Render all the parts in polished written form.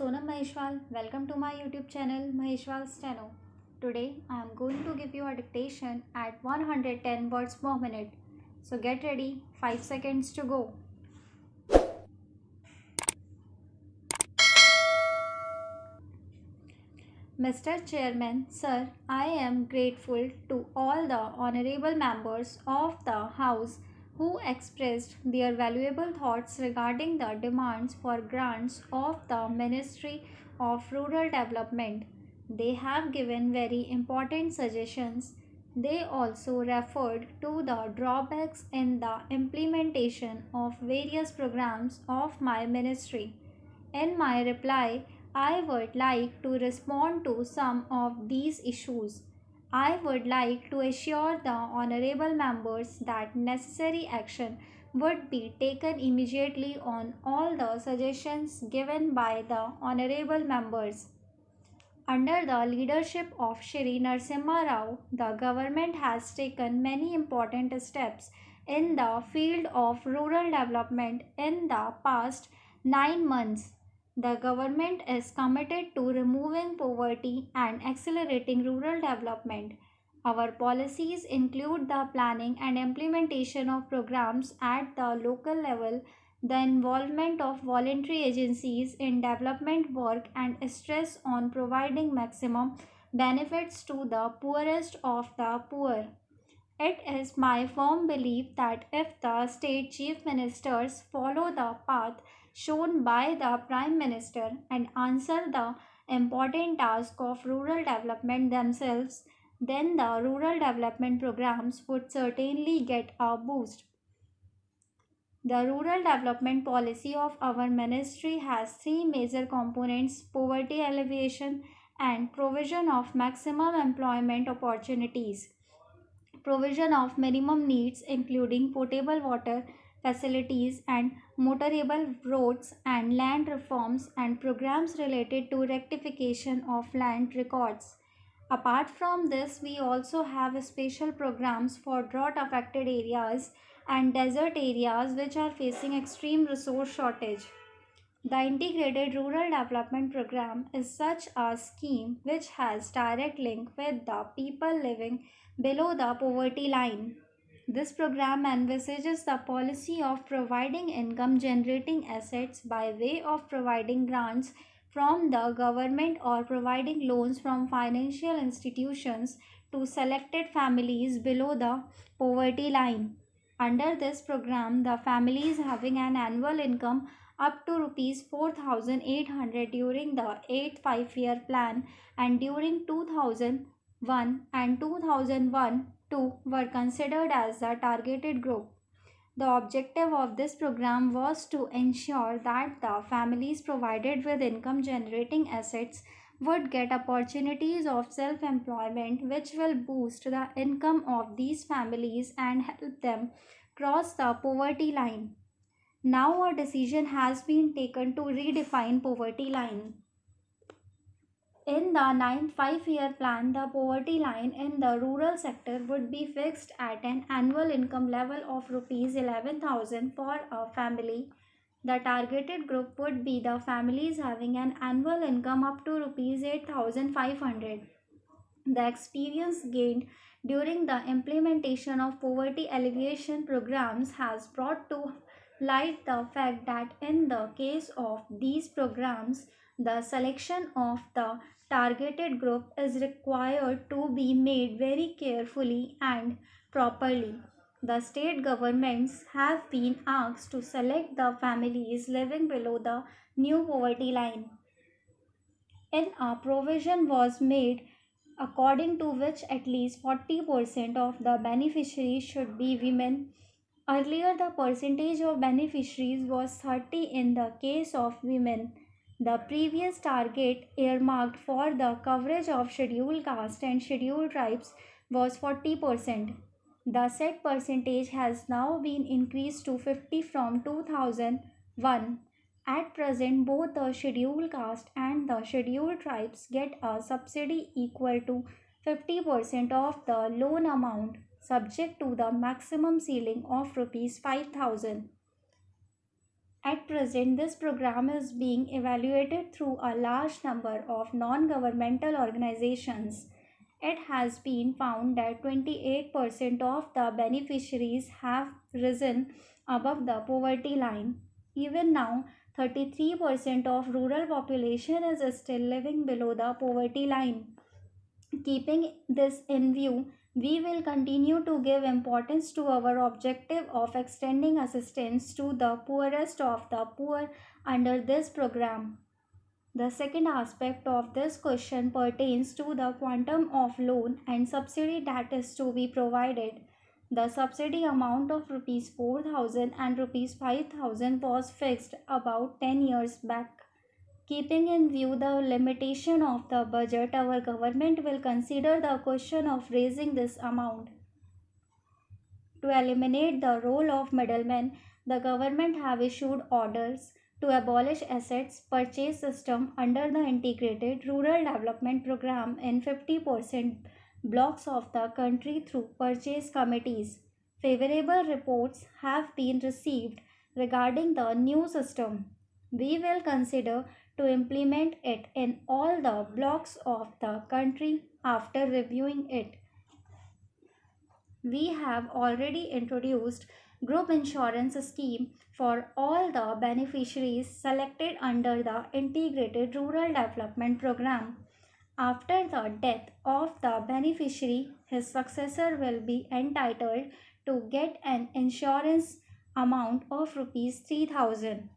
Sonam Maheshwal. Welcome to my YouTube channel Maheshwal Steno. Today I am going to give you a dictation at 110 words per minute. So get ready, 5 seconds to go. Mr. Chairman, Sir, I am grateful to all the honorable members of the House who expressed their valuable thoughts regarding the demands for grants of the Ministry of Rural Development. They have given very important suggestions. They also referred to the drawbacks in the implementation of various programs of my ministry. In my reply, I would like to respond to some of these issues. I would like to assure the honorable members that necessary action would be taken immediately on all the suggestions given by the honorable members. Under the leadership of Shri Narasimha Rao, the government has taken many important steps in the field of rural development in the past 9 months. The government is committed to removing poverty and accelerating rural development. Our policies include the planning and implementation of programs at the local level, the involvement of voluntary agencies in development work, and stress on providing maximum benefits to the poorest of the poor. It is my firm belief that if the state chief ministers follow the path shown by the Prime Minister and answer the important task of rural development themselves, then the rural development programs would certainly get a boost. The rural development policy of our ministry has three major components: poverty alleviation and provision of maximum employment opportunities, provision of minimum needs including potable water facilities and motorable roads, and land reforms and programs related to rectification of land records. Apart from this, we also have special programs for drought affected areas and desert areas which are facing extreme resource shortage. The Integrated Rural Development Program is such a scheme which has direct link with the people living below the poverty line. This program envisages the policy of providing income generating assets by way of providing grants from the government or providing loans from financial institutions to selected families below the poverty line. Under this program, the families having an annual income up to rupees 4800 during the 8th 5-year plan and during 2001 and 2001 2 were considered as the targeted group. The objective of this program was to ensure that the families provided with income generating assets would get opportunities of self employment, which will boost the income of these families and help them cross the poverty line. Now a decision has been taken to redefine poverty line. In the ninth 5-year plan, the poverty line in the rural sector would be fixed at an annual income level of rupees 11,000 for a family. The targeted group would be the families having an annual income up to rupees 8,500. The experience gained during the implementation of poverty alleviation programs has brought to light the fact that in the case of these programs, the selection of the targeted group is required to be made very carefully and properly. The state governments have been asked to select the families living below the new poverty line. And a provision was made according to which at least 40% of the beneficiaries should be women. Earlier, the percentage of beneficiaries was 30 in the case of women. The previous target earmarked for the coverage of scheduled caste and scheduled tribes was 40%. The said percentage has now been increased to 50 from 2001. At present, both the scheduled caste and the scheduled tribes get a subsidy equal to 50% of the loan amount, subject to the maximum ceiling of rupees 5,000. At present, this program is being evaluated through a large number of non governmental organizations. It has been found that 28% of the beneficiaries have risen above the poverty line. Even now, 33% of rural population is still living below the poverty line. Keeping this in view, we will continue to give importance to our objective of extending assistance to the poorest of the poor under this program. The second aspect of this question pertains to the quantum of loan and subsidy that is to be provided. The subsidy amount of rupees 4,000 and rupees 5,000 was fixed about 10 years back. Keeping in view the limitation of the budget, our government will consider the question of raising this amount. To eliminate the role of middlemen, the government have issued orders to abolish assets purchase system under the integrated rural development program in 50% blocks of the country through purchase committees. Favorable reports have been received regarding the new system. We will consider to implement it in all the blocks of the country after reviewing it. We have already introduced group insurance scheme for all the beneficiaries selected under the integrated rural development program. After the death of the beneficiary, his successor will be entitled to get an insurance amount of rupees 3000.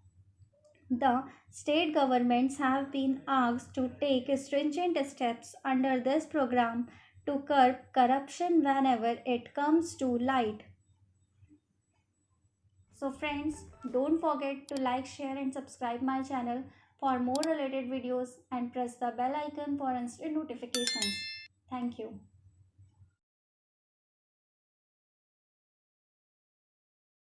The state governments have been asked to take stringent steps under this program to curb corruption whenever it comes to light. So friends, don't forget to like, share and subscribe my channel for more related videos and press the bell icon for instant notifications. Thank you.